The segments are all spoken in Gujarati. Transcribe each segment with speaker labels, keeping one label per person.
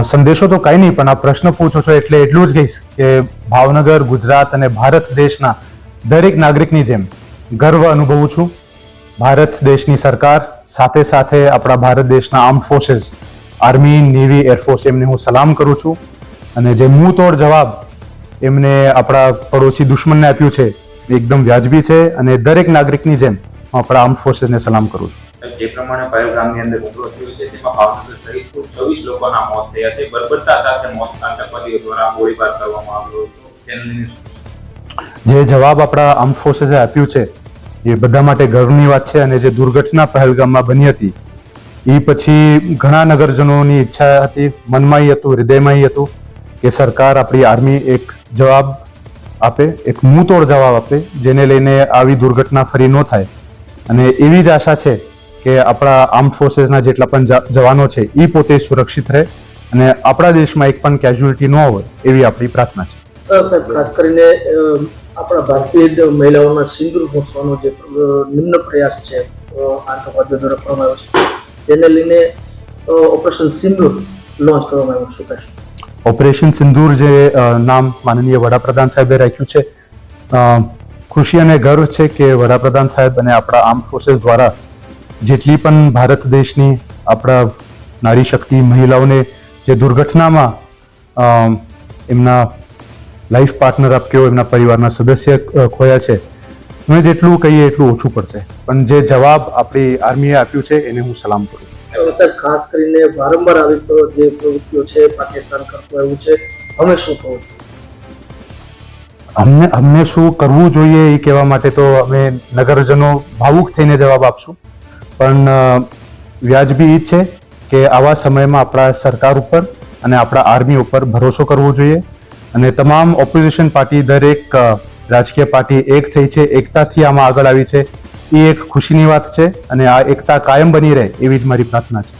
Speaker 1: સંદેશો તો કઈ નહીં, પણ આ પ્રશ્ન પૂછો છો એટલે એટલું જ કહીશ કે ભાવનગર, ગુજરાત અને ભારત દેશના દરેક નાગરિકની જેમ ગર્વ અનુભવું છું. ભારત દેશની સરકાર સાથે સાથે આપણા ભારત દેશના આર્મ્ડ ફોર્सेस, આર્મી, નેવી, એરફોર્સ, એમને હું સલામ કરું છું. અને જે મુંહ તોડ જવાબ એમને આપણા પડોશી દુશ્મનને આપ્યું છે એકદમ વ્યાજબી છે, અને દરેક નાગરિકની જેમ હું આપણા આર્મ્ડ ફોર્सेसને સલામ કરું છું.
Speaker 2: જે પ્રમાણે પહેલગામની અંદર હુમલો થયો છે તેમાં ભાવનગર સહિત કુલ 26 લોકોના મોત થયા છે. બર્બરતા સાથે મોત આતંકવાદીઓ દ્વારા ગોળીબાર કરવામાં આવ્યો હતો.
Speaker 1: જે જવાબ આપણા આર્મ્ડ ફોર્सेસે આપ્યું છે એ બધા માટે ગર્વની વાત છે. અને જે દુર્ઘટના પહેલગામમાં બની હતી એ પછી ઘણા નગરજનોની ઈચ્છા હતી, મનમાં હતું, હૃદયમાં હતું કે સરકાર, આપણી આર્મી એક જવાબ આપે, એક મુંહતોડ જવાબ આપે, જેને લઈને આવી દુર્ઘટના ફરી ન થાય. અને એવી જ આશા છે કે આપણા આર્મ્ડ ફોર્सेसના જેટલા પણ જવાનો છે એ પોતે સુરક્ષિત રહે અને આપણા દેશમાં એક પણ કેઝ્યુઅલિટી ન હોય એવી આપણી પ્રાર્થના છે.
Speaker 3: સાહેબ, ખાસ કરીને આપણા ભારતીય મહિલાઓના સિંદૂર ઘોષવાનો જે નિમ્ન પ્રયાસ છે આતંકવાદીઓ દ્વારા કરવામાં આવ્યો છે, તેને લઈને ઓપરેશન સિંદૂર લોન્ચ કરવામાં આવ્યું, શું કહેશો?
Speaker 1: ઓપરેશન સિંદૂર જે નામ માનનીય વડાપ્રધાન સાહેબે રાખ્યું છે, ખુશી અને ગર્વ છે કે વડાપ્રધાન સાહેબ અને આપણા આર્મ્ડ ફોર્सेस દ્વારા જેટલી પણ ભારત દેશની આપણા નારી શક્તિ મહિલાઓને જે દુર્ઘટનામાં એમના લાઈફ પાર્ટનર આપ્યો, એમના પરિવારના સદસ્ય ખોયા છે, અમે જેટલું કહીએ એટલું ઓછું પડશે. પણ જે જવાબ આપણી આર્મીએ આપ્યું છે એને હું સલામ કરું છું.
Speaker 3: સાહેબ, ખાસ કરીને વારંવાર આવી જે પ્રવૃત્તિઓ છે પાકિસ્તાન કરતું આવ્યું છે, અમે શું થવું જોઈએ?
Speaker 1: અમને શું કરવું જોઈએ એ કહેવા માટે તો અમે નગરજનો ભાવુક થઈને જવાબ આપશું. પણ વ્યાજબી એ છે કે આવા સમયમાં આપણા સરકાર ઉપર અને આપણા આર્મી ઉપર ભરોસો કરવો જોઈએ. અને તમામ ઓપોઝિશન પાર્ટી, દરેક રાજકીય પાર્ટી એક થઈ છે, એકતાથી આમાં આગળ આવી છે, એ એક ખુશીની વાત છે. અને આ એકતા કાયમ બની રહે એવી જ મારી પ્રાર્થના છે.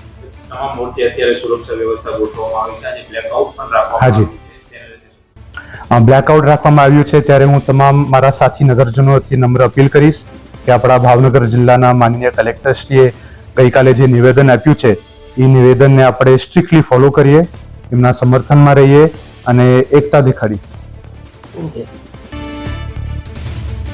Speaker 2: તમામ મોરચે અત્યારે સુરક્ષા વ્યવસ્થા ગોઠવવામાં આવી છે અને બ્લેકઆઉટ પણ રાખવામાં
Speaker 1: હાજી,
Speaker 2: આવ્યું છે.
Speaker 1: બ્લેકઆઉટ રાખવામાં આવ્યું છે. ત્યારે હું તમામ મારા સાથી નગરજનોથી નમ્ર અપીલ કરીશ કે આપણા ભાવનગર જિલ્લાના માનનીય કલેક્ટરશ્રીએ ગઈકાલે જે નિવેદન આપ્યું છે એ નિવેદનને આપણે સ્ટ્રિક્ટલી ફોલો કરીએ, એમના સમર્થનમાં રહીએ અને એકતા દેખાડીએ.